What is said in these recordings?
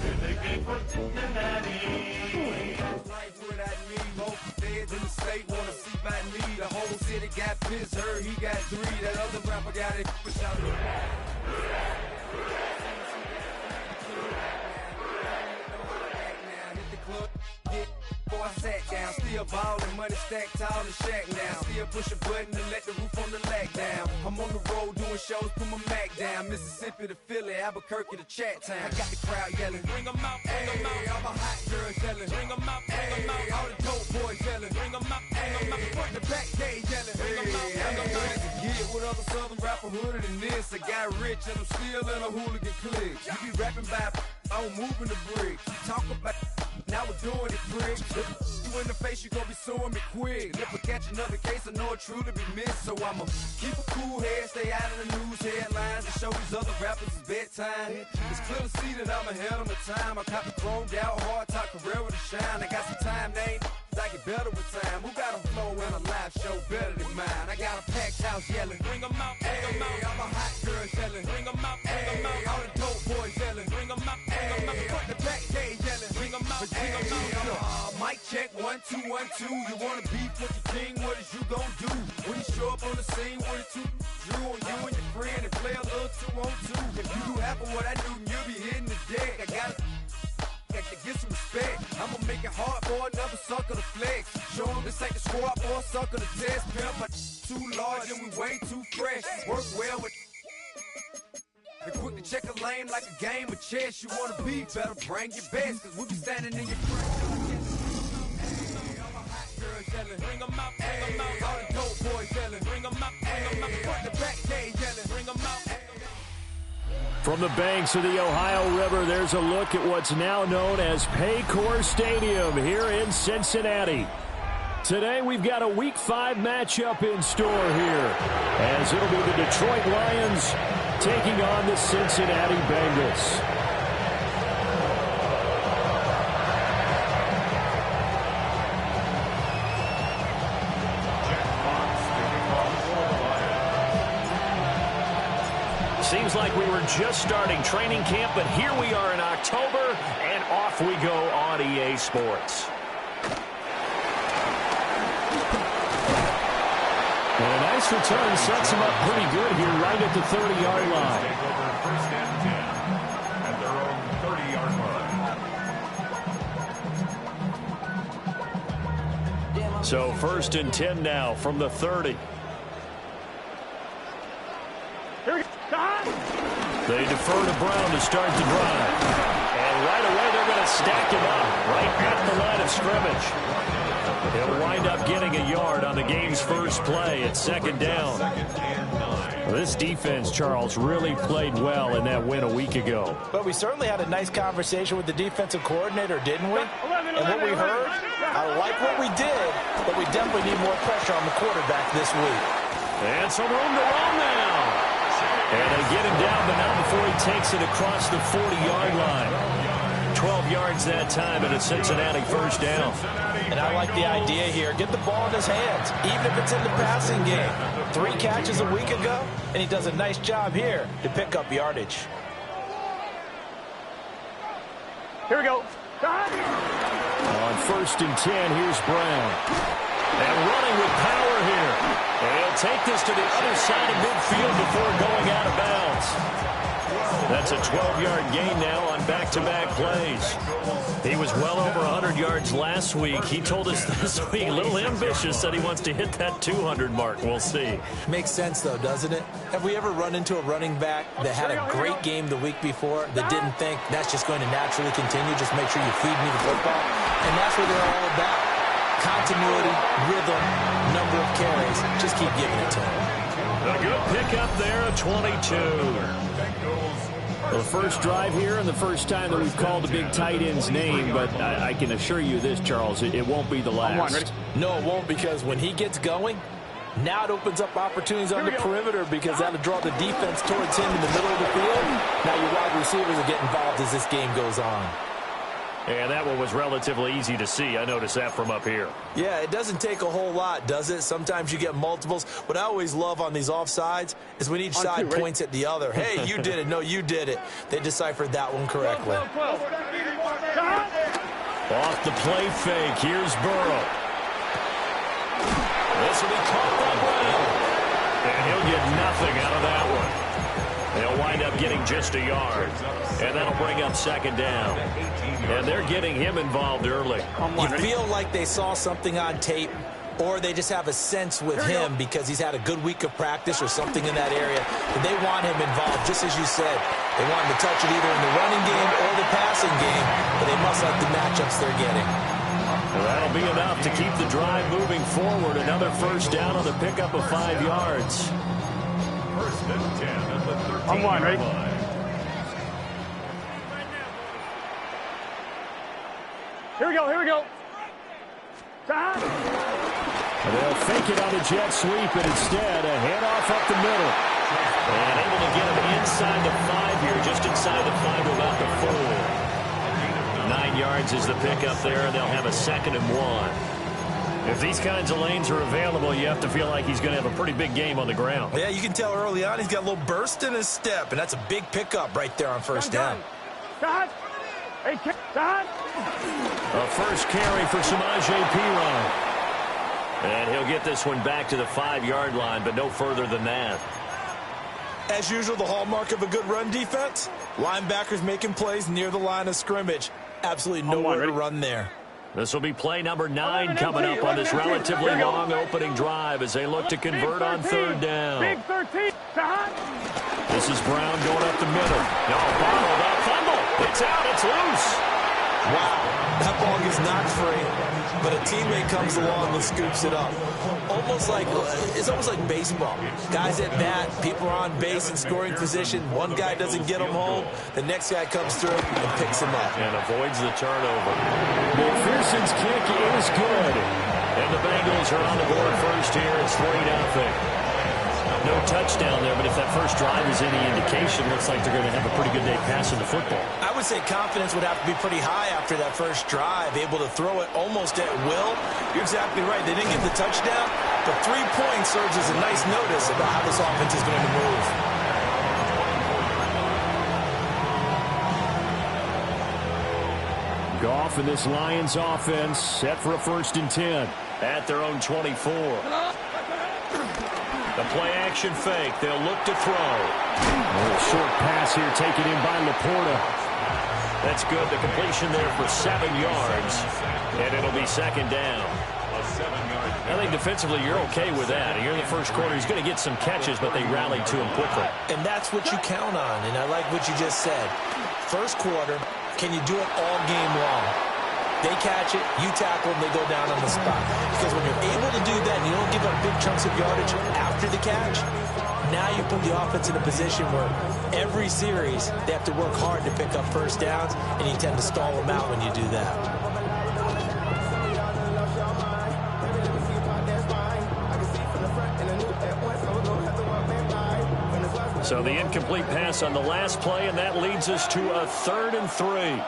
In the game for Cincinnati. Life without me, both feds in the state wanna see by me. The whole city got pissed, heard he got 3. That other rapper got it, push out the hit the club, get before I sat down. Still ballin', money stacked tall and shack now. Still push a button and let the roof on the lag down. I'm on the road doing shows, put my Mac down. Mississippi to Philly, Albuquerque to Chat Town. I got the crowd yelling, bring 'em out, bring 'em out. All my hot girls yelling, bring 'em out, bring 'em out. All the dope boys yelling, bring 'em out, bring 'em out. Front to back, they yelling, bring 'em out, bring 'em out. To get with other southern rapper hooded than this. I got rich and I'm still in a hooligan clique. You be rapping by, I'm moving the bricks. You talk about, now we're doing it, pricks. You in the face, you gon' be suing me quick. And if I catch another case, I know it truly be missed. So I'ma keep a cool head, stay out of the news headlines, and show these other rappers it's bedtime. It's clear to see that I'm ahead of my time. I caught the chromed out, hard top career to shine. I got some time, they ain't I get better with time. Who got a flow and a live show better than mine? I got a packed house yelling, bring 'em out, bring 'em out. All my hot girls yelling, bring 'em out, bring 'em out. All the dope boys yelling, bring 'em out, bring 'em out. Front the back, they yelling, bring 'em out, bring 'em out. Mic check, 1 2 1 2. You wanna beef with the king? What is you gon' do when you show up on the scene with a 2 drew on you and your friend and play a little 2 on 2? If you do half of what I do, you'll be hitting the deck. I gotta get some respect. I'ma make it hard for another sucker to flex. Show him this ain't the squad or a sucker to test. Pimp, but too large and we way too fresh. Work well with and quick to check a lane like a game of chess. You wanna be better, bring your best, cause we be standing in your front. All my hot girls yelling, bring 'em out, bring 'em out. All the dope boys yelling, bring 'em out, bring 'em out. Front the back, they yelling, bring 'em out. From the banks of the Ohio River, there's a look at what's now known as Paycor Stadium here in Cincinnati. Today we've got a Week 5 matchup in store here, as it'll be the Detroit Lions taking on the Cincinnati Bengals. Seems like we were just starting training camp, but here we are in October, and off we go on EA Sports. And a nice return sets him up pretty good here right at the 30-yard line. Take over first and 10 at their own 30-yard line. So first and 10 now from the 30. They defer to Brown to start the drive. And right away they're going to stack him up right at the line of scrimmage. He'll wind up getting a yard on the game's first play at 2nd down. This defense, Charles, really played well in that win a week ago. But we certainly had a nice conversation with the defensive coordinator, didn't we? And what we heard, I like what we did, but we definitely need more pressure on the quarterback this week. And some room to run now. And they get him down, but not before he takes it across the 40-yard line. 12 yards that time, and a Cincinnati first down. And I like the idea here. Get the ball in his hands, even if it's in the passing game. 3 catches a week ago, and he does a nice job here to pick up yardage. Here we go. On first and 10, here's Brown. And running with power here. And he'll take this to the other side of midfield before going out of bounds. That's a 12-yard gain now on back-to-back plays. He was well over 100 yards last week. He told us this week, a little ambitious, said he wants to hit that 200 mark. We'll see. Makes sense, though, doesn't it? Have we ever run into a running back that had a great game the week before that didn't think that's just going to naturally continue? Just make sure you feed me the football. And that's what they're all about. Continuity, rhythm, number of carries. Just keep giving it to him. A good pickup there, a 22. Well, the first drive here and the first time that we've called a big tight end's name, but I can assure you this, Charles, it won't be the last. No, it won't, because when he gets going, now it opens up opportunities on the perimeter because that'll draw the defense towards him in the middle of the field. Now your wide receivers will get involved as this game goes on. And that one was relatively easy to see. I noticed that from up here. Yeah, it doesn't take a whole lot, does it? Sometimes you get multiples. What I always love on these offsides is when each side points at the other. Hey, you did it. No, you did it. They deciphered that one correctly. Off the play fake. Here's Burrow. This will be caught by Brown. And he'll get nothing out of that one. They'll wind up getting just a yard. And that'll bring up second down. And they're getting him involved early. You feel like they saw something on tape, or they just have a sense with him because he's had a good week of practice or something in that area. But they want him involved, just as you said. They want him to touch it either in the running game or the passing game, but they must like the matchups they're getting. Well, that'll be enough to keep the drive moving forward. Another first down on the pickup of 5 yards. First and 10 at the 13. I'm one, ready? Here we go, here we go. They'll fake it on the jet sweep, and instead a handoff up the middle. And able to get him inside the 5 here, just inside the 5 to about the 4. 9 yards is the pickup there, and they'll have a 2nd and 1. If these kinds of lanes are available, you have to feel like he's going to have a pretty big game on the ground. Yeah, you can tell early on he's got a little burst in his step, and that's a big pickup right there on first down. A first carry for Samaje Perine. And he'll get this one back to the 5-yard line, but no further than that. As usual, the hallmark of a good run defense, linebackers making plays near the line of scrimmage. Absolutely nowhere to run there. This will be play number 9 coming up on this relatively long opening drive as they look to convert on 3rd down. Big 13. This is Brown going up the middle. No, bottled up, fumble. It's out, it's loose. Wow, that ball gets knocked free, but a teammate comes along and scoops it up. It's almost like baseball. Guys at bat, people are on base in scoring position. One guy doesn't get him home, the next guy comes through and picks him up. And avoids the turnover. McPherson's kick is good. And the Bengals are on the board first here. It's 3-0. No touchdown there, but if that first drive is any indication, looks like they're going to have a pretty good day passing the football. I would say confidence would have to be pretty high after that first drive, able to throw it almost at will. You're exactly right. They didn't get the touchdown, but 3 points serves as a nice notice about how this offense is going to move. Goff and this Lions offense set for a 1st and 10 at their own 24. The play-action fake. They'll look to throw. A short pass here taken in by Laporta. That's good. The completion there for 7 yards. And it'll be 2nd down. I think defensively you're okay with that. Here in the first quarter, he's going to get some catches, but they rallied to him quickly. And that's what you count on, and I like what you just said. First quarter, can you do it all game long? They catch it, you tackle them, they go down on the spot. Because when you're able to do that and you don't give up big chunks of yardage after the catch, now you put the offense in a position where every series they have to work hard to pick up first downs, and you tend to stall them out when you do that. So the incomplete pass on the last play, and that leads us to a 3rd and 3.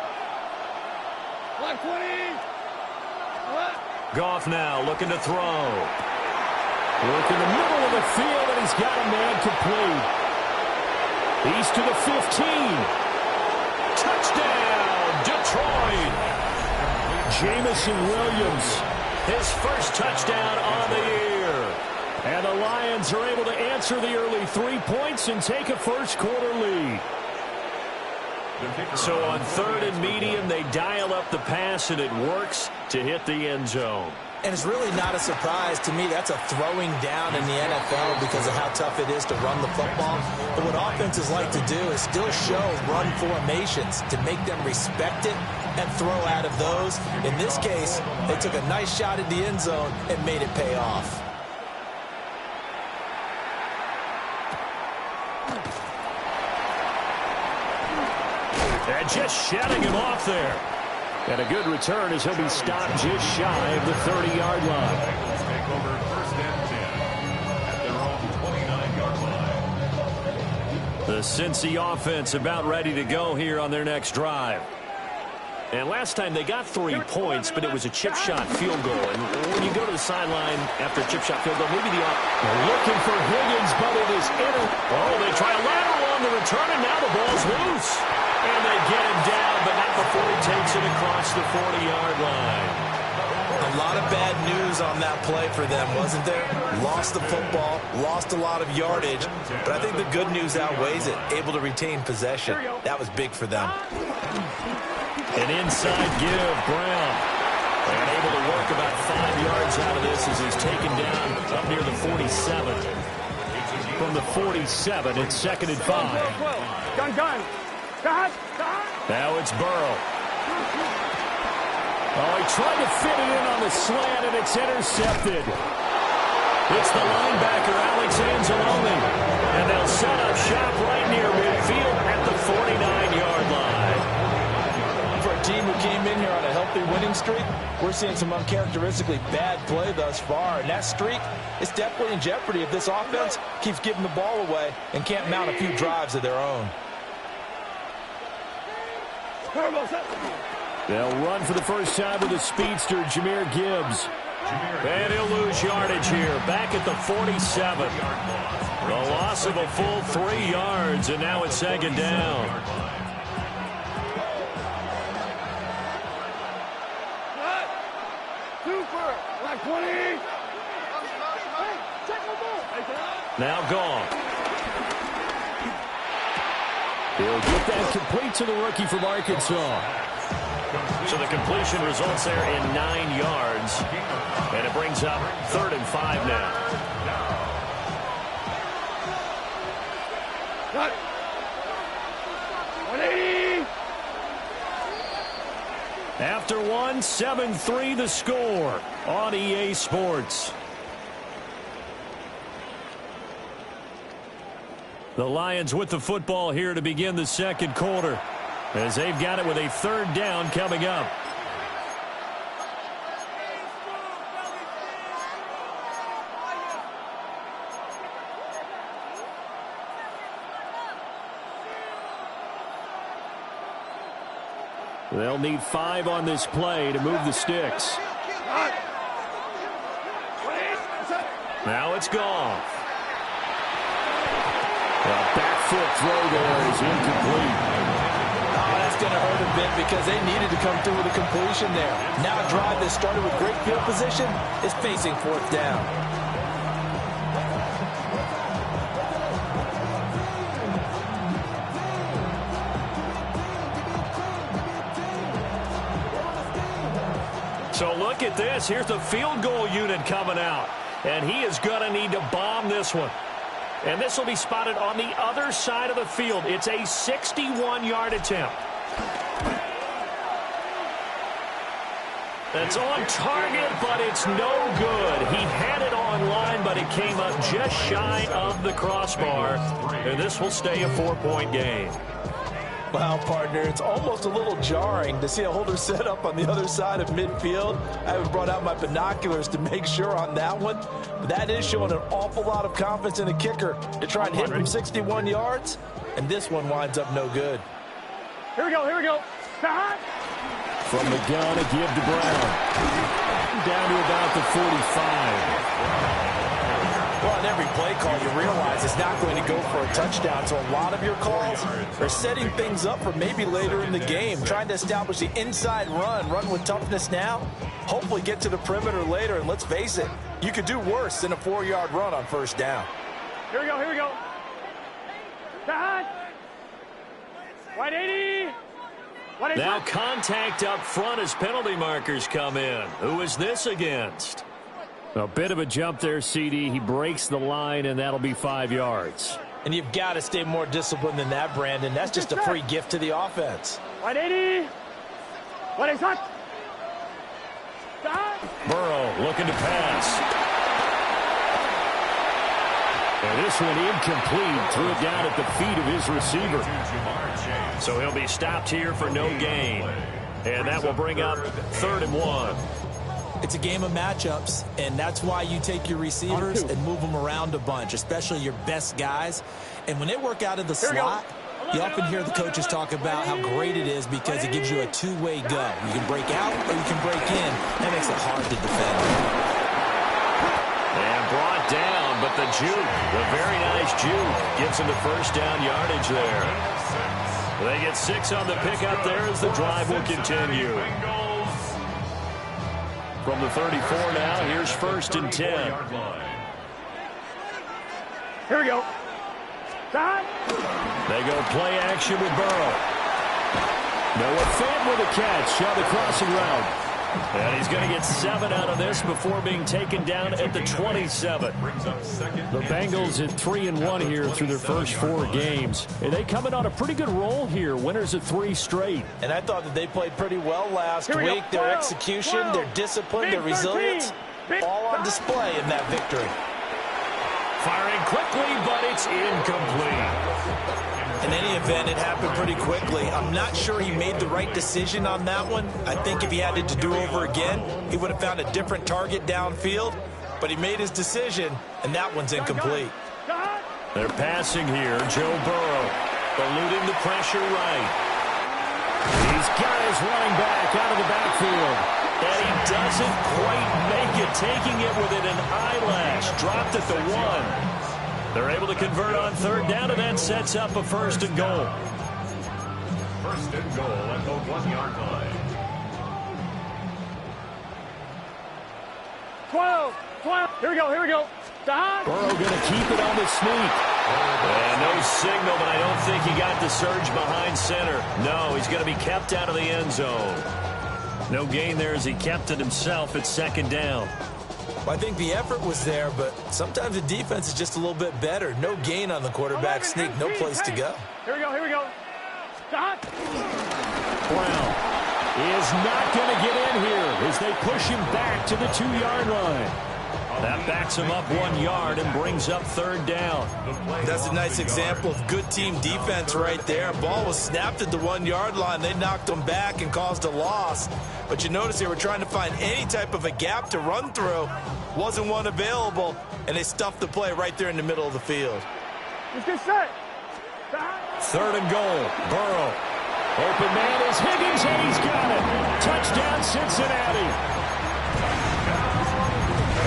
Goff now looking to throw. Work in the middle of the field, and he's got a man complete. He's to the 15. Touchdown, Detroit. Jamison Williams, his first touchdown on the year. And the Lions are able to answer the early 3 points and take a first quarter lead. So on 3rd and medium, they dial up the pass, and it works to hit the end zone. And it's really not a surprise to me. That's a throwing down in the NFL because of how tough it is to run the football. But what offenses like to do is still show run formations to make them respect it and throw out of those. In this case, they took a nice shot at the end zone and made it pay off. And just shutting him off there. And a good return as he'll be stopped just shy of the 30-yard line. Take over 1st and 10 at their own 29-yard line. The Cincy offense about ready to go here on their next drive. And last time they got 3 points, but it was a chip shot field goal. And when you go to the sideline after a chip shot field goal, maybe they're looking for Higgins, but it is Oh, they try a lateral on the return, and now the ball's loose. And they get him down, but not before he takes it across the 40-yard line. A lot of bad news on that play for them, wasn't there? Lost the football, lost a lot of yardage, but I think the good news outweighs it. Able to retain possession. That was big for them. An inside give, Brown. And able to work about 5 yards out of this as he's taken down up near the 47. From the 47, it's 2nd and 5. Gun. Now it's Burrow. Oh, he tried to fit it in on the slant, and it's intercepted. It's the linebacker, Alex Anzalone. And they'll set up shop right near midfield at the 49-yard line. For a team who came in here on a healthy winning streak, we're seeing some uncharacteristically bad play thus far. And that streak is definitely in jeopardy if this offense keeps giving the ball away and can't mount a few drives of their own. They'll run for the first time with the speedster, Jahmyr Gibbs. And he'll lose yardage here, back at the 47. The loss of a full 3 yards, and now it's 2nd down. Now gone. He'll get that complete to the rookie from Arkansas. So the completion results there in 9 yards. And it brings up 3rd and 5 now. Cut. 180. After 1, 7-3 the score on EA Sports. The Lions with the football here to begin the 2nd quarter, as they've got it with a 3rd down coming up. They'll need 5 on this play to move the sticks. Now it's gone. The back foot throw there is incomplete. Oh, that's going to hurt a bit because they needed to come through with a completion there. Now a drive that started with great field position is facing 4th down. So look at this. Here's the field goal unit coming out. And he is going to need to bomb this one. And this will be spotted on the other side of the field. It's a 61-yard attempt. That's on target, but it's no good. He had it on line, but it came up just shy of the crossbar. And this will stay a 4-point game. Well, partner, it's almost a little jarring to see a holder set up on the other side of midfield. I haven't brought out my binoculars to make sure on that one. But that is showing an awful lot of confidence in the kicker to try and hit from 61 yards. And this one winds up no good. Here we go. From the gun, a give to Brown. Down to about the 45. Well, on every play call, you realize it's not going to go for a touchdown. So a lot of your calls are setting things up for maybe later in the game, trying to establish the inside run with toughness now, hopefully get to the perimeter later. And let's face it, you could do worse than a 4-yard run on 1st down. Here we go. 180. Now contact up front as penalty markers come in. Who is this against? A bit of a jump there, CD. He breaks the line, and that'll be 5 yards. And you've got to stay more disciplined than that, Brandon. That's just a free gift to the offense. 180. What is that? Burrow looking to pass. And this one incomplete. Threw it down at the feet of his receiver. So he'll be stopped here for no gain. And that will bring up 3rd and 1. It's a game of matchups, and that's why you take your receivers and move them around a bunch, especially your best guys. And when they work out of the slot, You often hear the coaches talk about how great it is because it gives you a two-way go. You can break out or you can break in. That makes it hard to defend. And brought down, but the juke, the very nice juke, gives him the first down yardage there. They get 6 on the pickup there as the drive will continue. From the 34 now, here's 1st and 10. Here we go. Time. They go play action with Burrow. Noah Fant with a catch on the crossing route. And he's going to get 7 out of this before being taken down at the 27. The Bengals at 3-1 here through their first 4 games. And they come in on a pretty good roll here. Winners of 3 straight. And I thought that they played pretty well last week. Their execution, their discipline, their resilience, all on display in that victory. Firing quickly, but it's incomplete. In any event, it happened pretty quickly. I'm not sure he made the right decision on that one. I think if he had it to do over again, he would have found a different target downfield. But he made his decision, and that one's incomplete. They're passing here. Joe Burrow eluding the pressure right. He's got his running back out of the backfield. And he doesn't quite make it, taking it within an eyelash. Dropped at the 1. They're able to convert on 3rd down, and that sets up a 1st and goal. 1st and goal at the 1-yard line. 12. Here we go. Burrow going to keep it on the sneak. And no signal, but I don't think he got the surge behind center. No, he's going to be kept out of the end zone. No gain there as he kept it himself at 2nd down. Well, I think the effort was there, but sometimes the defense is just a little bit better. No gain on the quarterback sneak, no place to go. Here we go. Brown is not going to get in here as they push him back to the 2-yard line. That backs him up 1 yard and brings up 3rd down. That's a nice example of good team defense right there. Ball was snapped at the 1-yard line. They knocked him back and caused a loss. But you notice they were trying to find any type of a gap to run through. Wasn't one available, and they stuffed the play right there in the middle of the field. Let's get set. 3rd and goal. Burrow. Open man is Higgins, and he's got it. Touchdown, Cincinnati.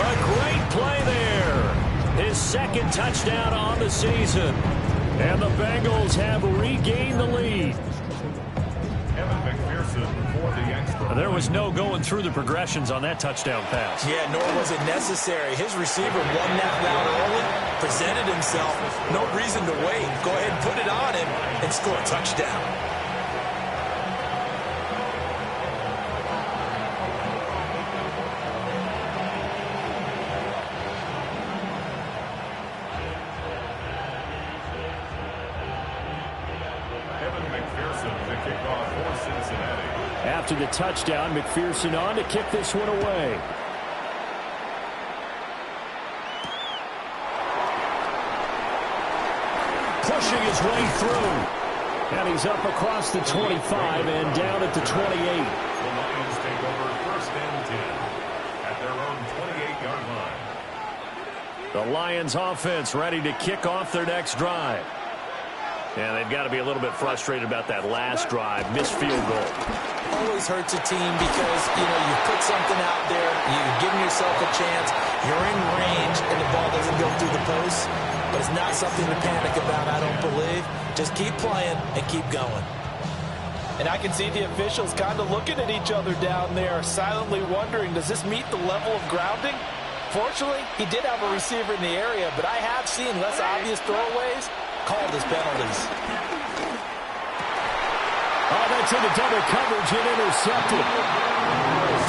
A great play there. His 2nd touchdown on the season. And the Bengals have regained the lead. There was no going through the progressions on that touchdown pass. Yeah, nor was it necessary. His receiver won that route early, presented himself. No reason to wait. Go ahead and put it on him and score a touchdown. After the touchdown, McPherson on to kick this one away. Pushing his way through. And he's up across the 25 and down at the 28. The Lions take over 1st and 10 at their own 28-yard line. The Lions offense ready to kick off their next drive. And they've got to be a little bit frustrated about that last drive. Missed field goal. Always hurts a team because, you put something out there, you're giving yourself a chance, you're in range, and the ball doesn't go through the post. But it's not something to panic about, I don't believe. Just keep playing and keep going. And I can see the officials kind of looking at each other down there, silently wondering, does this meet the level of grounding? Fortunately, he did have a receiver in the area, but I have seen less obvious throwaways called as penalties. Oh, that's into double coverage and intercepted.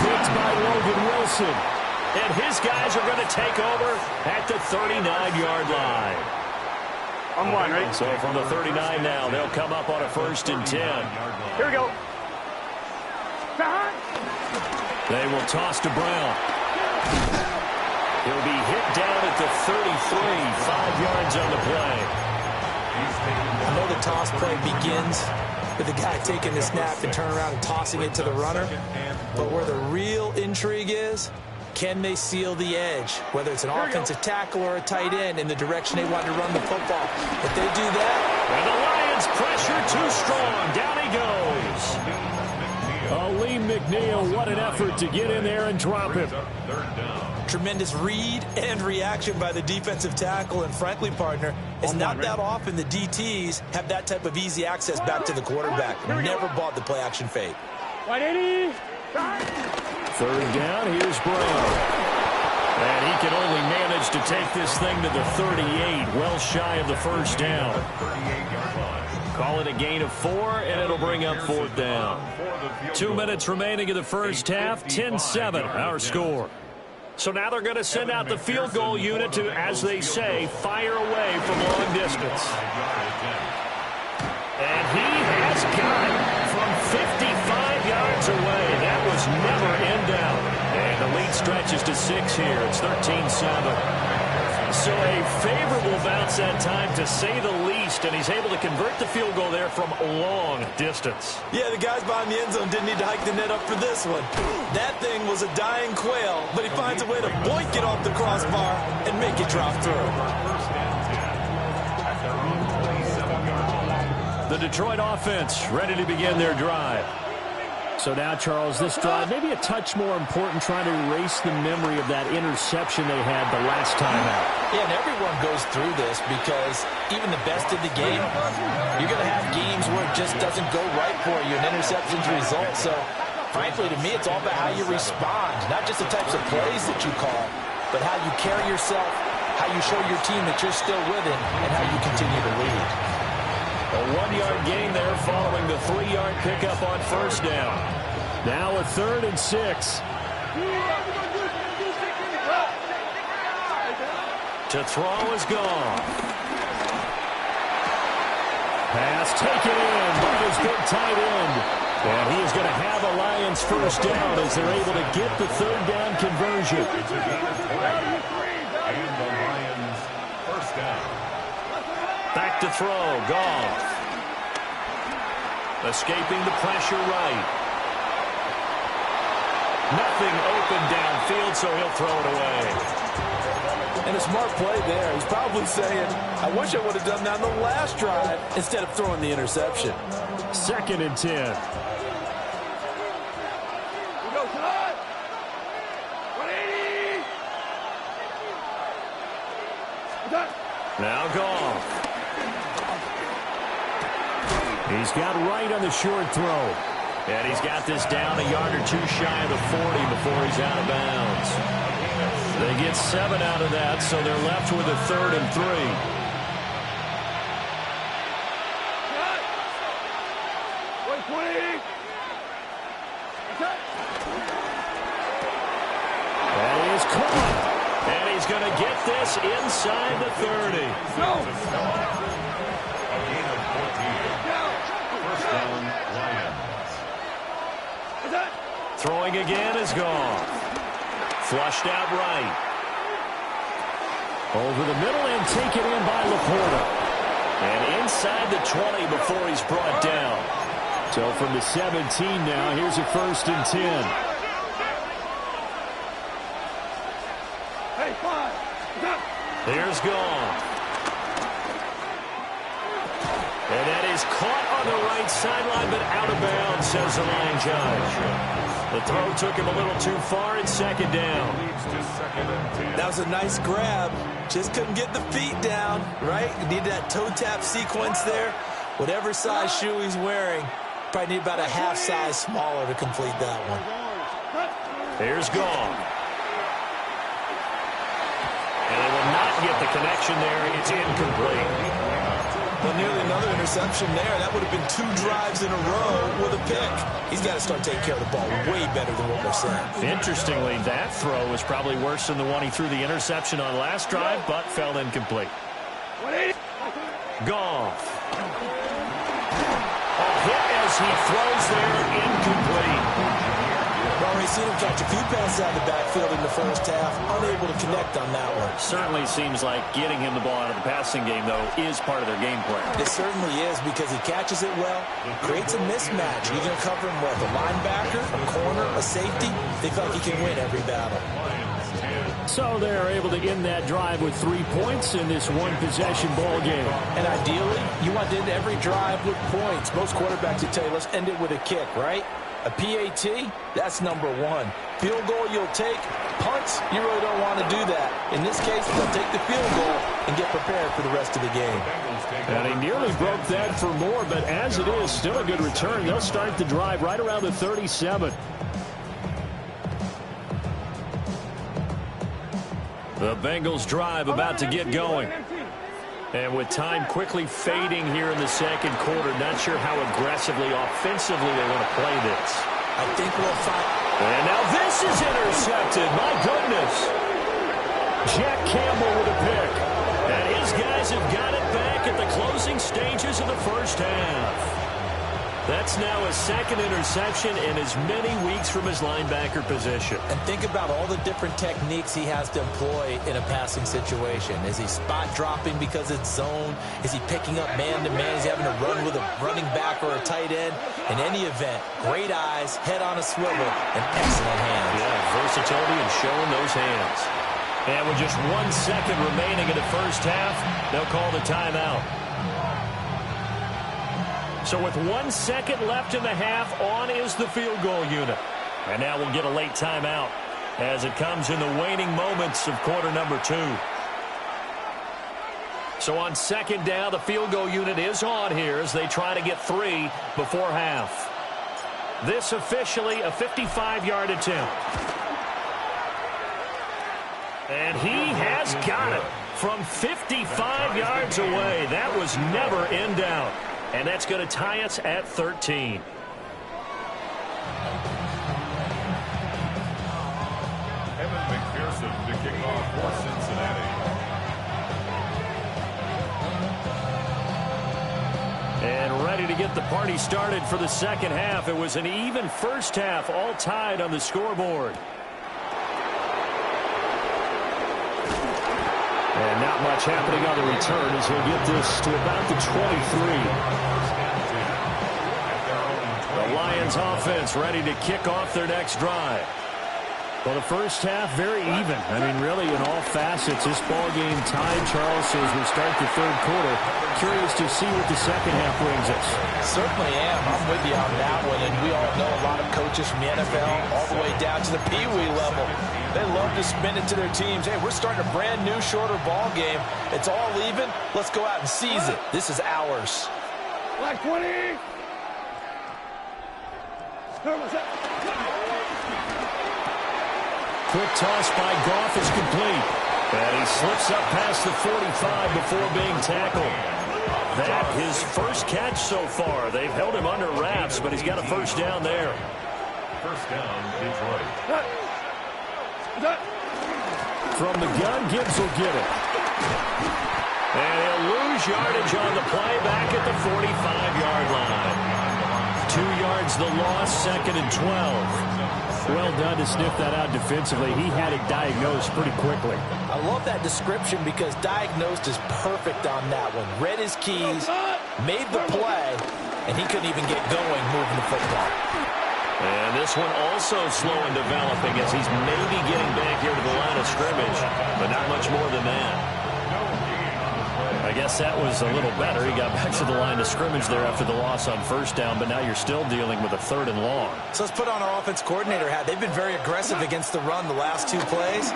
Picked by Logan Wilson. And his guys are going to take over at the 39-yard line. On 1, right? So from the 39 now, they'll come up on a 1st and 10. Here we go. They will toss to Brown. He'll be hit down at the 33, 5 yards on the play. I know the toss play begins with the guy taking the snap and turning around and tossing it to the runner. But where the real intrigue is Can they seal the edge, whether it's an offensive tackle or a tight end, in the direction they want to run the football? If they do that... And the Lions pressure too strong. Down he goes. Lee McNeil, what an effort to get in there and drop him. Tremendous read and reaction by the defensive tackle, and frankly, partner, it's not that often the DTs have that type of easy access back to the quarterback. Never bought the play-action fake. 180. Third down, here's Brown. And he can only manage to take this thing to the 38, well shy of the first down. Call it a gain of 4, and it'll bring up 4th down. 2 minutes remaining in the first half, 10-7, our score. So now they're going to send out the field goal unit to, as they say, fire away from long distance. And he has got it from 55 yards away. That was never in doubt. And the lead stretches to 6 here. It's 13-7. So a favorable bounce that time, to say the least, and he's able to convert the field goal there from long distance. Yeah, the guys behind the end zone didn't need to hike the net up for this one. That thing was a dying quail, but he finds a way to boink it off the crossbar and make it drop through. The Detroit offense ready to begin their drive. So now, Charles, this drive maybe a touch more important, trying to erase the memory of that interception they had the last time out. Yeah, and everyone goes through this because even the best of the game, you're going to have games where it just doesn't go right for you, and interceptions result. So, frankly, to me, it's all about how you respond, not just the types of plays that you call, but how you carry yourself, how you show your team that you're still with it, and how you continue to lead. A 1-yard gain there following the 3-yard pickup on first down. Now a 3rd and 6. To throw is gone. Pass taken in by his big tight end. And he is going to have a Lions first down as they're able to get the 3rd down conversion. And the Lions first down. Back to throw, Goff. Escaping the pressure right. Nothing open downfield, so he'll throw it away. And a smart play there. He's probably saying, I wish I would have done that on the last drive instead of throwing the interception. 2nd and 10. Now Goff. He's got right on the short throw. And he's got this down a yard or 2 shy of the 40 before he's out of bounds. They get 7 out of that, so they're left with a 3rd and 3. That is caught. And he's going to get this inside the 30. Throwing again is gone. Flushed out right. Over the middle and taken in by Laporta. And inside the 20 before he's brought down. So from the 17 now, here's a 1st and 10. Here's Goff. And that is caught on the right sideline, but out of bounds, says the line judge. The throw took him a little too far, and 2nd down. That was a nice grab. Just couldn't get the feet down, right? Needed that toe tap sequence there. Whatever size shoe he's wearing, probably need about a half size smaller to complete that one. Here's Goff. And they will not get the connection there. It's incomplete. Well, nearly another interception there. That would have been 2 drives in a row with a pick. He's got to start taking care of the ball way better than what we're seeing. Interestingly, that throw was probably worse than the one he threw the interception on last drive, but fell incomplete. Goff. A hit as he throws there, incomplete. Well, already seen him catch a few passes out of the backfield in the first half. Unable to connect on that one. Certainly seems like getting him the ball out of the passing game, though, is part of their game plan. It certainly is because he catches it well, creates a mismatch. You're going to cover him with a linebacker, a corner, a safety. They feel like he can win every battle. So they're able to end that drive with 3 points in this one-possession ball game. And ideally, you want to end every drive with points. Most quarterbacks would tell you, let's end it with a kick, right? A PAT, that's number one. Field goal you'll take. Punts, you really don't want to do that. In this case, they'll take the field goal and get prepared for the rest of the game. And he nearly broke that for more, but as it is, still a good return. They'll start the drive right around the 37. The Bengals drive about to get going. And with time quickly fading here in the second quarter, not sure how aggressively, offensively they want to play this. I think we'll find... And now this is intercepted. My goodness. Jack Campbell with a pick. And his guys have got it back at the closing stages of the first half. That's now his second interception in as many weeks from his linebacker position. And think about all the different techniques he has to employ in a passing situation. Is he spot dropping because it's zone? Is he picking up man-to-man? Is he having to run with a running back or a tight end? In any event, great eyes, head on a swivel, and excellent hands. Yeah, versatility and showing those hands. And with just 1 second remaining in the first half, they'll call the timeout. So with 1 second left in the half, on is the field goal unit. And now we'll get a late timeout as it comes in the waning moments of quarter number 2. So on second down, the field goal unit is on here as they try to get 3 before half. This officially a 55-yard attempt. And he has got it from 55 yards away. That was never in doubt. And that's going to tie us at 13. Evan McPherson to kick off for Cincinnati. And ready to get the party started for the second half. It was an even first half, all tied on the scoreboard. And not much happening on the return as he'll get this to about the 23. The Lions offense ready to kick off their next drive. Well, the first half, very even. I mean, really, in all facets, this ball game tied, Charles, as we start the third quarter. Curious to see what the second half brings us. Certainly am. I'm with you on that one. And we all know a lot of coaches from the NFL all the way down to the Pee Wee level. They love to spin it to their teams. Hey, we're starting a brand new, shorter ball game. It's all even. Let's go out and seize it. This is ours. Black 20. Quick toss by Goff is complete. And he slips up past the 45 before being tackled. That his first catch so far. They've held him under wraps, but he's got a first down there. First down, Detroit. From the gun, Gibbs will get it. And he'll lose yardage on the play back at the 45-yard line. 2 yards the loss, 2nd and 12. Well done to sniff that out defensively. He had it diagnosed pretty quickly. I love that description because diagnosed is perfect on that one. Read his keys, made the play, and he couldn't even get going moving the football. And this one also slow in developing as he's maybe getting back here to the line of scrimmage, but not much more than that. I guess that was a little better. He got back to the line of scrimmage there after the loss on first down, but now you're still dealing with a 3rd and long. So let's put on our offense coordinator hat. They've been very aggressive against the run the last 2 plays.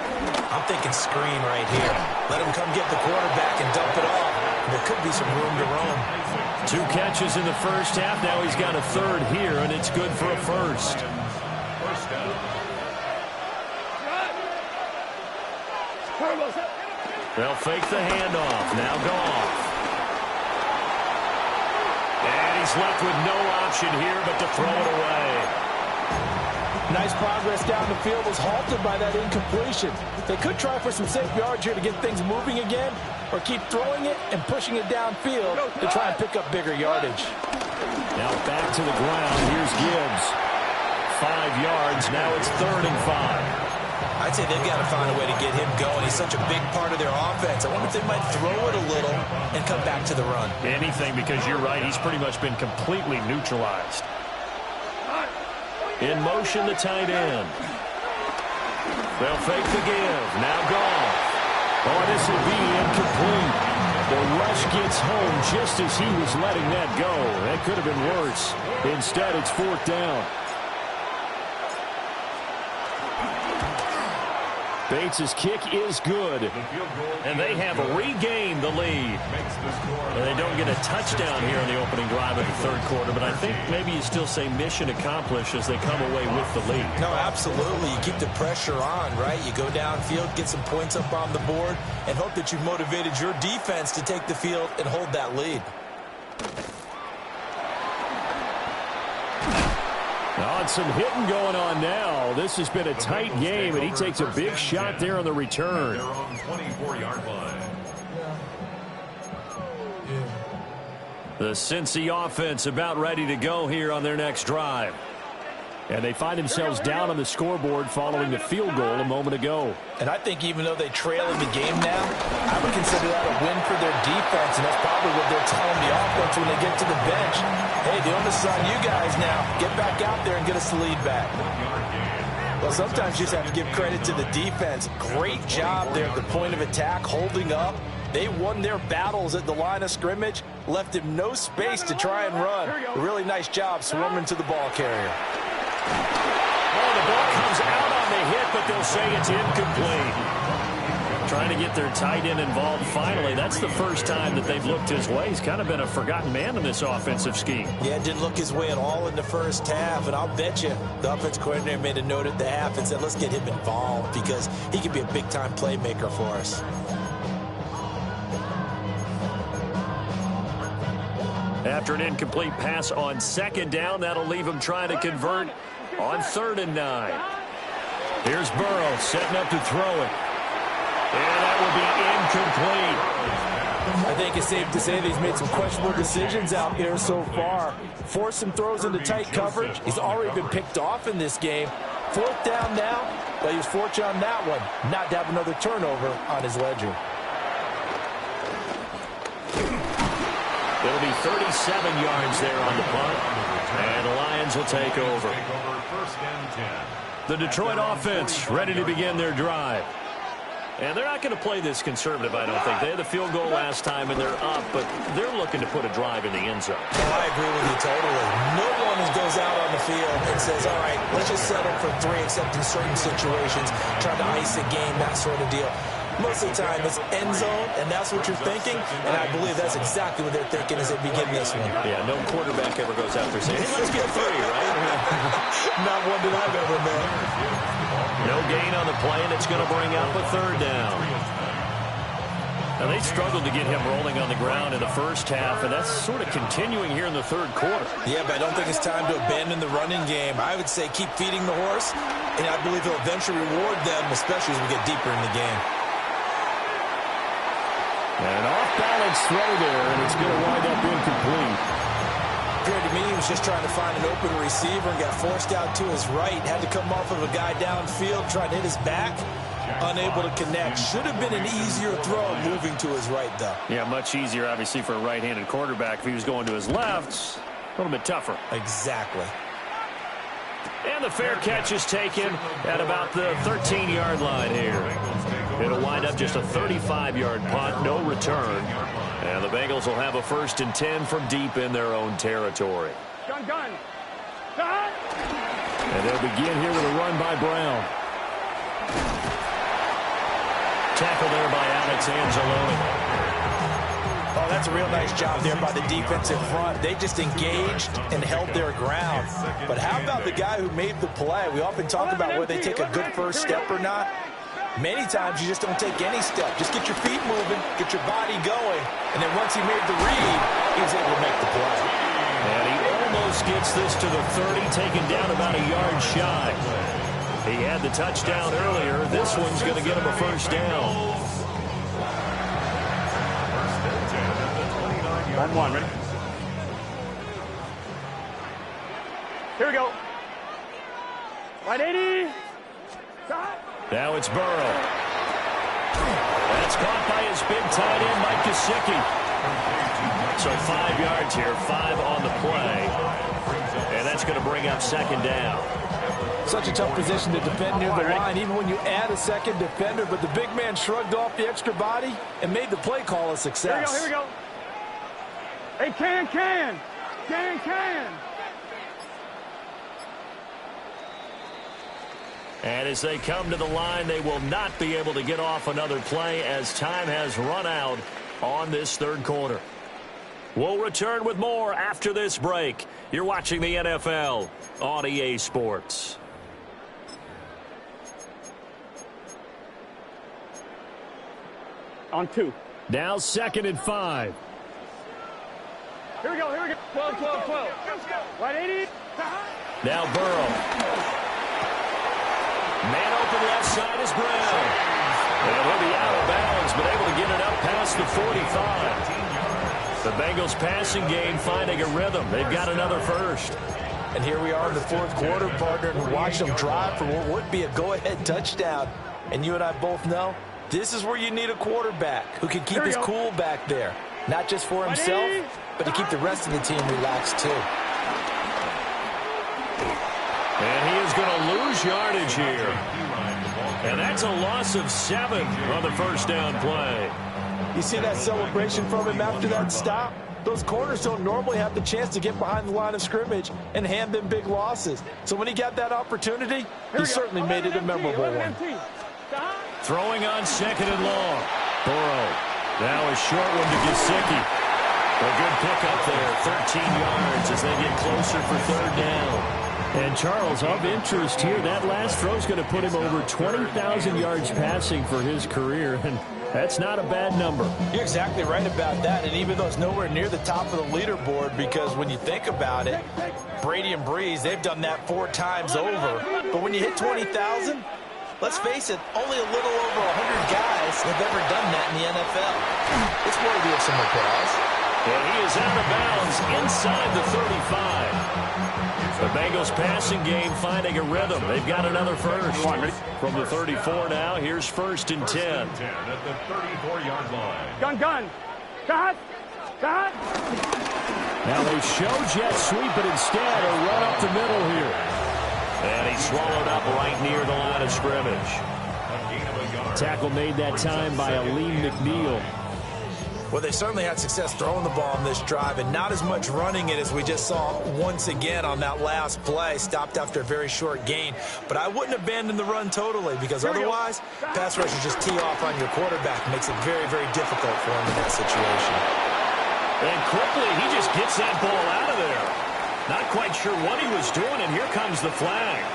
I'm thinking screen right here. Let him come get the quarterback and dump it off. There could be some room to roam. 2 catches in the first half. Now he's got a 3rd here, and it's good for a first. First down. They'll fake the handoff. Now Goff. And he's left with no option here but to throw it away. Nice progress down the field was halted by that incompletion. They could try for some safe yards here to get things moving again, or keep throwing it and pushing it downfield to try and pick up bigger yardage. Now back to the ground. Here's Gibbs. 5 yards. Now it's 3rd and 5. I'd say they've got to find a way to get him going. He's such a big part of their offense. I wonder if they might throw it a little and come back to the run. Anything, because you're right. He's pretty much been completely neutralized. In motion, the tight end. They'll fake the give. Now gone. Oh, this will be incomplete. The rush gets home just as he was letting that go. That could have been worse. Instead, it's 4th down. Bates' kick is good. And they have regained the lead. And they don't get a touchdown here in the opening drive of the 3rd quarter, but I think maybe you still say mission accomplished as they come away with the lead. No, absolutely. You keep the pressure on, right? You go downfield, get some points up on the board, and hope that you've motivated your defense to take the field and hold that lead. Oh, some hitting going on now. This has been a tight game, and he takes a big shot there on the return. Their own 24-yard line. The Cincy offense about ready to go here on their next drive. And they find themselves down on the scoreboard following the field goal a moment ago. And I think even though they trail in the game now, I would consider that a win for their defense, and that's probably what they're telling the offense when they get to the bench. Hey, the onus is on you guys now. Get back out there and get us the lead back. Well, sometimes you just have to give credit to the defense. Great job there at the point of attack, holding up. They won their battles at the line of scrimmage, left him no space to try and run. A really nice job swarming to the ball carrier. Oh, the ball comes out on the hit, but they'll say it's incomplete. Trying to get their tight end involved finally. That's the first time that they've looked his way. He's kind of been a forgotten man in this offensive scheme. Yeah, didn't look his way at all in the first half, and I'll bet you the offense coordinator made a note at the half and said, let's get him involved because he could be a big-time playmaker for us. After an incomplete pass on 2nd down, that'll leave him trying to convert on 3rd and 9. Here's Burrow setting up to throw it. And that will be incomplete. I think it's safe to say that he's made some questionable decisions out there so far. Forced some throws into tight coverage. He's already been picked off in this game. 4th down now, but he was fortunate on that one not to have another turnover on his ledger. It'll be 37 yards there on the punt, and the Lions will take over. 1st and 10. The Detroit offense ready to begin their drive. And they're not going to play this conservative, I don't think. They had the field goal last time, and they're up, but they're looking to put a drive in the end zone. Oh, I agree with you totally. No one goes out on the field and says, all right, let's just settle for 3, except in certain situations, trying to ice a game, that sort of deal. Most of the time, it's end zone, and that's what you're thinking, and I believe that's exactly what they're thinking as they begin this one. Yeah, no quarterback ever goes out there saying, hey, let's get 3, right? Not one that I've ever met. No gain on the play, and it's going to bring up a 3rd down. Now, they struggled to get him rolling on the ground in the first half, and that's sort of continuing here in the 3rd quarter. Yeah, but I don't think it's time to abandon the running game. I would say keep feeding the horse, and I believe he'll eventually reward them, especially as we get deeper in the game. An off-balance throw there, and it's going to wind up incomplete. Appeared to me he was just trying to find an open receiver and got forced out to his right. Had to come off of a guy downfield, trying to hit his back. Unable to connect. Should have been an easier throw moving to his right, though. Yeah, much easier, obviously, for a right-handed quarterback. If he was going to his left, a little bit tougher. Exactly. And the fair catch is taken at about the 13-yard line here. It'll wind up just a 35-yard punt, no return. And the Bengals will have a 1st and 10 from deep in their own territory. Gun. And they'll begin here with a run by Brown. Tackle there by Alex Anzalone. Oh, that's a real nice job there by the defensive front. They just engaged and held their ground. But how about the guy who made the play? We often talk about whether they take a good first step or not. Many times you just don't take any step. Just get your feet moving, get your body going, and then once he made the read, he was able to make the play. And he almost gets this to the 30, taken down about a yard shy. He had the touchdown earlier. This one's going to get him a 1st down. 1-1, ready? Here we go. 180. Now it's Burrow. That's caught by his big tight end, Mike Gesicki. So 5 yards here, 5 on the play. And that's going to bring up second down. Such a tough position to defend near the line, even when you add a second defender. But the big man shrugged off the extra body and made the play call a success. Here we go. Hey, can. And as they come to the line, they will not be able to get off another play as time has run out on this third quarter. We'll return with more after this break. You're watching the NFL on EA Sports. On 2. Now 2nd and 5. Here we go. 12. 180. Now Burrow. Man open left side is Brown. And he'll be out of bounds, but able to get it up past the 45. The Bengals passing game finding a rhythm. They've got another first. And here we are in the fourth quarter, partner, and watch them drive for what would be a go-ahead touchdown. And you and I both know this is where you need a quarterback who can keep his cool back there. Not just for himself, but to keep the rest of the team relaxed too. And he is going to lose yardage here. And that's a loss of 7 on the first down play. You see that celebration from him after that stop? Those corners don't normally have the chance to get behind the line of scrimmage and hand them big losses. So when he got that opportunity, he certainly made it a memorable one. Throwing on 2nd and long. Burrow. Now a short one to Gesicki. A good pickup there. 13 yards as they get closer for third down. And Charles, of interest here, that last throw is going to put him over 20,000 yards passing for his career, and that's not a bad number. You're exactly right about that, and even though it's nowhere near the top of the leaderboard, because when you think about it, Brady and Breeze, they've done that 4 times over. But when you hit 20,000, let's face it, only a little over 100 guys have ever done that in the NFL. It's worthy of some applause. And he is out of bounds inside the 35. The Bengals passing game finding a rhythm. They've got another first. From the 34 now, here's 1st and 10. At the 34-yard line. Gun. Got. Now they show jet sweep, but instead a run up the middle here. And he's swallowed up right near the line of scrimmage. Tackle made that time by Aleem McNeil. Well, they certainly had success throwing the ball on this drive and not as much running it as we just saw once again on that last play. Stopped after a very short gain. But I wouldn't abandon the run totally because otherwise, pass rushers just tee off on your quarterback. Makes it very, very difficult for him in that situation. And quickly, he just gets that ball out of there. Not quite sure what he was doing, and here comes the flag.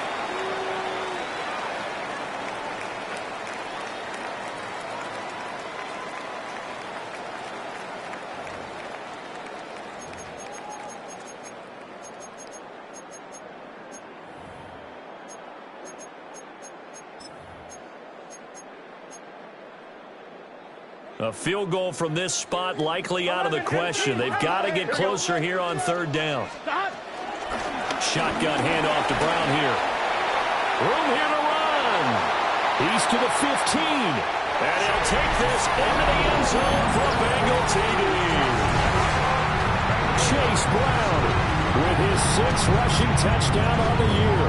A field goal from this spot likely out of the question. They've got to get closer here on third down. Shotgun handoff to Brown here. Room here to run. He's to the 15. And he'll take this into the end zone for a Bengal TD. Chase Brown with his 6th rushing touchdown on the year.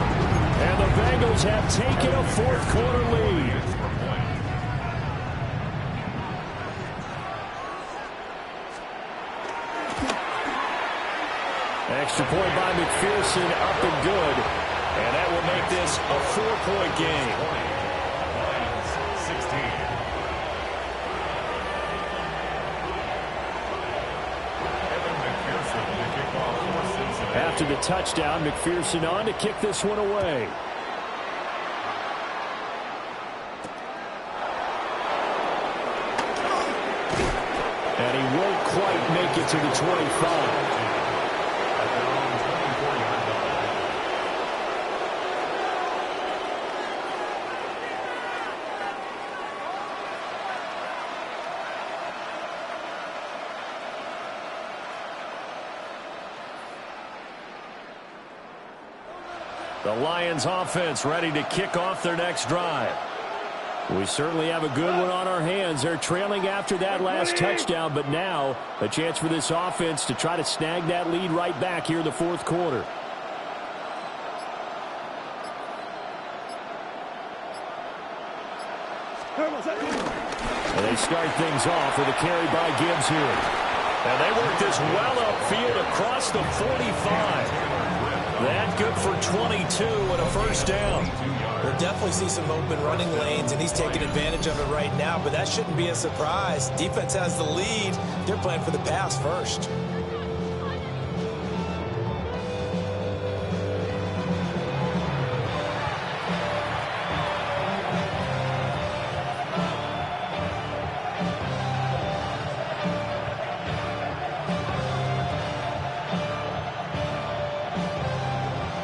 And the Bengals have taken a fourth quarter lead. Extra point by McPherson, up and good. And that will make this a 4-point game. After the touchdown, McPherson on to kick this one away. And he won't quite make it to the 25. The Lions offense ready to kick off their next drive. We certainly have a good one on our hands. They're trailing after that last touchdown, but now a chance for this offense to try to snag that lead right back here in the fourth quarter. And they start things off with a carry by Gibbs here. And they work this well upfield across the 45. That good for 22 and a first down. We'll definitely see some open running lanes, and he's taking advantage of it right now, but that shouldn't be a surprise. Defense has the lead. They're playing for the pass first.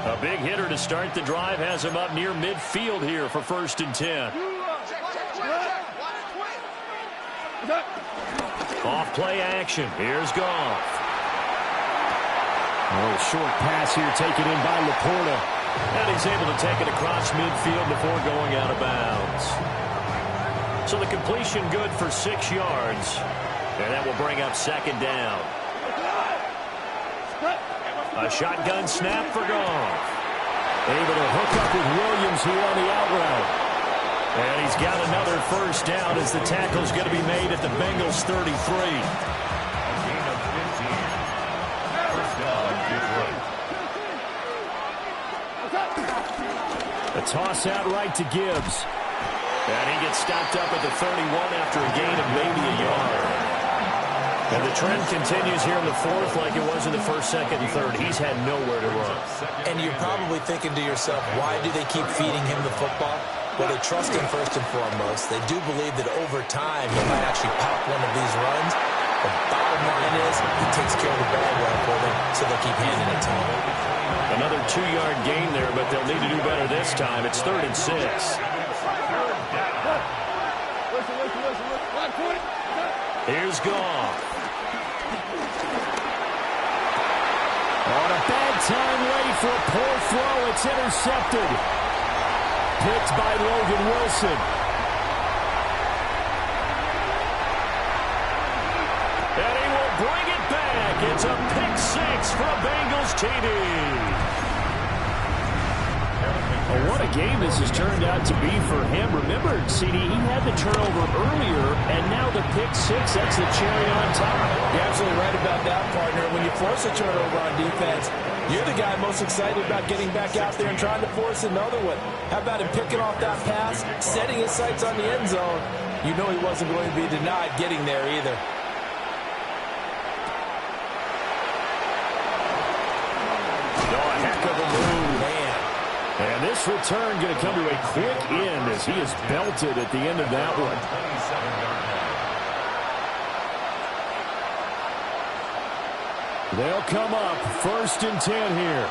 A big hitter to start the drive has him up near midfield here for 1st and 10. Off play action. Here's Goff. A little short pass here taken in by Laporta. And he's able to take it across midfield before going out of bounds. So the completion good for 6 yards. And that will bring up 2nd down. A shotgun snap for Goff. Able to hook up with Williams here on the out route. And he's got another first down as the tackle's going to be made at the Bengals 33. A gain of 15. First down, Detroit. A toss out right to Gibbs. And he gets stopped up at the 31 after a gain of maybe a yard. And the trend continues here in the fourth like it was in the first, second, and third. He's had nowhere to run. And you're probably thinking to yourself, why do they keep feeding him the football? Well, they trust him first and foremost. They do believe that over time he might actually pop one of these runs. The bottom line is he takes care of the ball well for them, so they'll keep handing it to him. Another 2-yard gain there, but they'll need to do better this time. It's 3rd and 6. Here's Goff. On a bad time late for a poor throw. It's intercepted. Picked by Logan Wilson. And he will bring it back. It's a pick 6 for a Bengals TD. Well, what a game this has turned out to be for him. Remember, CD, he had the turnover earlier, and now the pick 6, that's the cherry on top. You're absolutely right about that, partner. When you force a turnover on defense, you're the guy most excited about getting back out there and trying to force another one. How about him picking off that pass, setting his sights on the end zone? You know he wasn't going to be denied getting there either. A heck of a move. And this return going to come to a quick end as he is belted at the end of that one. They'll come up 1st and 10 here.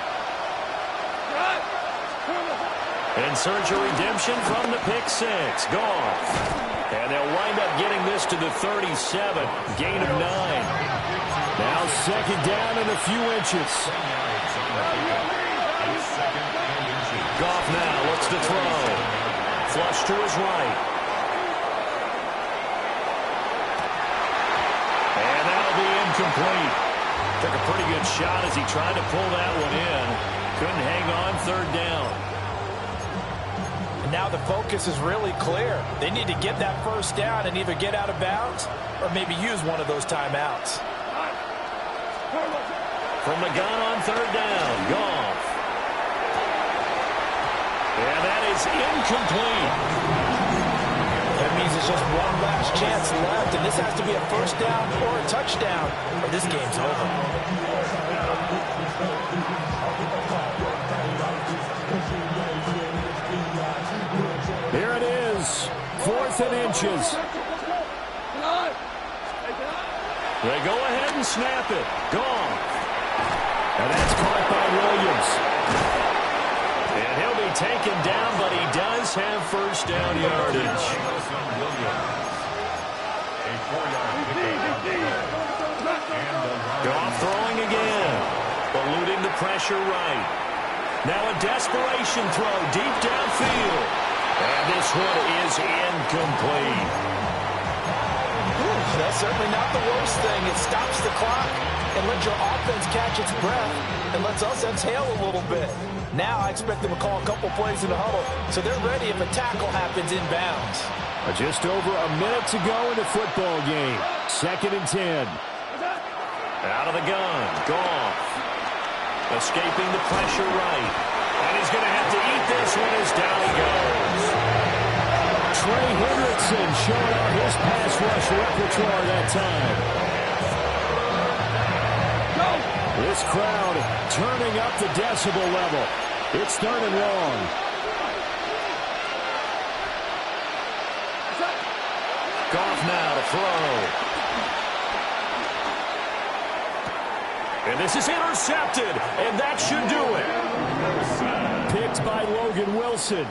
In search of redemption from the pick 6. Goff. And they'll wind up getting this to the 37. Gain of 9. Now 2nd down and a few inches. Goff now looks to throw. Flush to his right. And that'll be incomplete. Took a pretty good shot as he tried to pull that one in. Couldn't hang on 3rd down. And now the focus is really clear. They need to get that first down and either get out of bounds or maybe use one of those timeouts. From the gun on 3rd down, Goff. And that is incomplete. That means there's just one last chance left, and this has to be a first down or a touchdown, or this game's over. Here it is, 4th and inches. They go ahead and snap it. Goff. And that's caught by Williams. And he'll be taken down, but he does have first down yardage. A 4-yard Goff throwing again. Eluding the pressure right. Now a desperation throw deep downfield. And this one is incomplete. That's certainly not the worst thing. It stops the clock and lets your offense catch its breath and lets us exhale a little bit. Now I expect them to call a couple plays in the huddle so they're ready if a tackle happens inbounds. Just over a minute to go in the football game. 2nd and 10. Out of the gun, Goff. Escaping the pressure right. And he's going to have to eat this one as down he goes. Trey Hendrickson showing off his pass rush repertoire that time. This crowd turning up the decibel level. It's 3rd and long. Goff now to throw. And this is intercepted, and that should do it. Picked by Logan Wilson.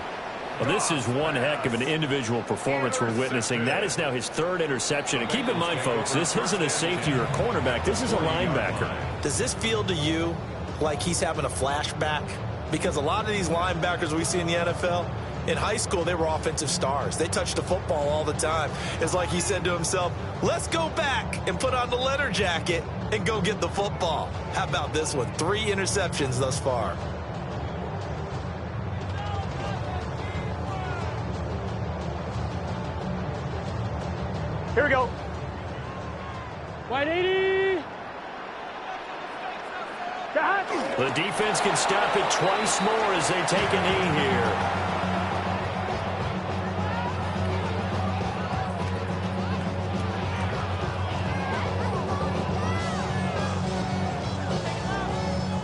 Well, this is one heck of an individual performance we're witnessing. That is now his 3rd interception. And keep in mind, folks, this isn't a safety or a cornerback. This is a linebacker. Does this feel to you like he's having a flashback? Because a lot of these linebackers we see in the NFL, in high school, they were offensive stars. They touched the football all the time. It's like he said to himself, let's go back and put on the leather jacket and go get the football. How about this one? 3 interceptions thus far. Here we go. Wide 80. Cut. The defense can stop it twice more as they take a knee here.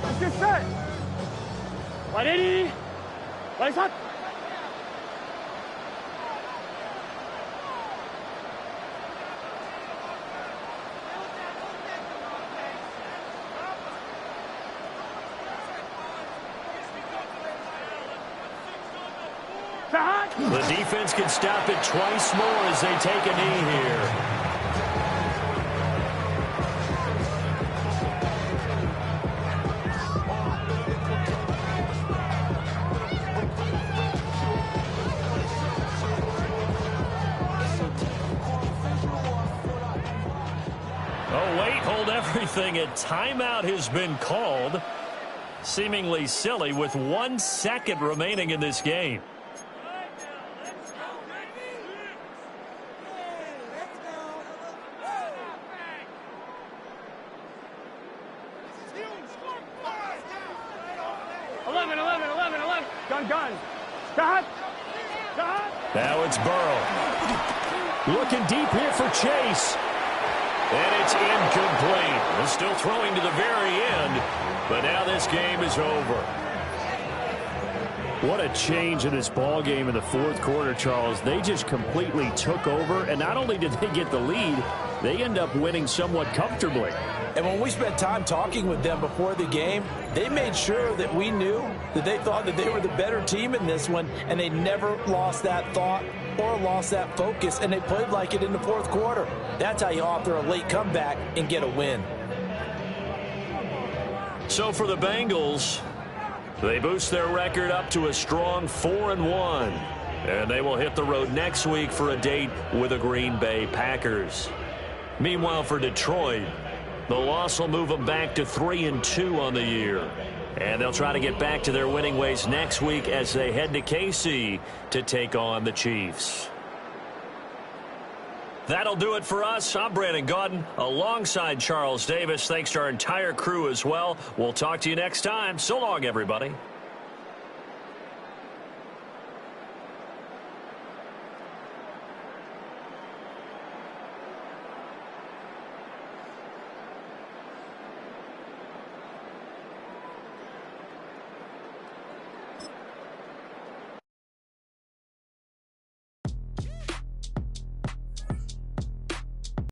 Let's get set. Wide 80. Lights up. The defense can stop it twice more as they take a knee here. Oh, wait, hold everything. A timeout has been called. Seemingly silly with 1 second remaining in this game. Gun. Cut. Now it's Burrow. Looking deep here for Chase. And it's incomplete. They're still throwing to the very end, but now this game is over. What a change in this ball game in the 4th quarter, Charles. They just completely took over, and not only did they get the lead, they end up winning somewhat comfortably. And when we spent time talking with them before the game, they made sure that we knew that they thought that they were the better team in this one, and they never lost that thought or lost that focus, and they played like it in the 4th quarter. That's how you author a late comeback and get a win. So for the Bengals, they boost their record up to a strong 4-1. And they will hit the road next week for a date with the Green Bay Packers. Meanwhile, for Detroit, the loss will move them back to 3-2 on the year. And they'll try to get back to their winning ways next week as they head to KC to take on the Chiefs. That'll do it for us. I'm Brandon Gaudin alongside Charles Davis. Thanks to our entire crew as well. We'll talk to you next time. So long, everybody.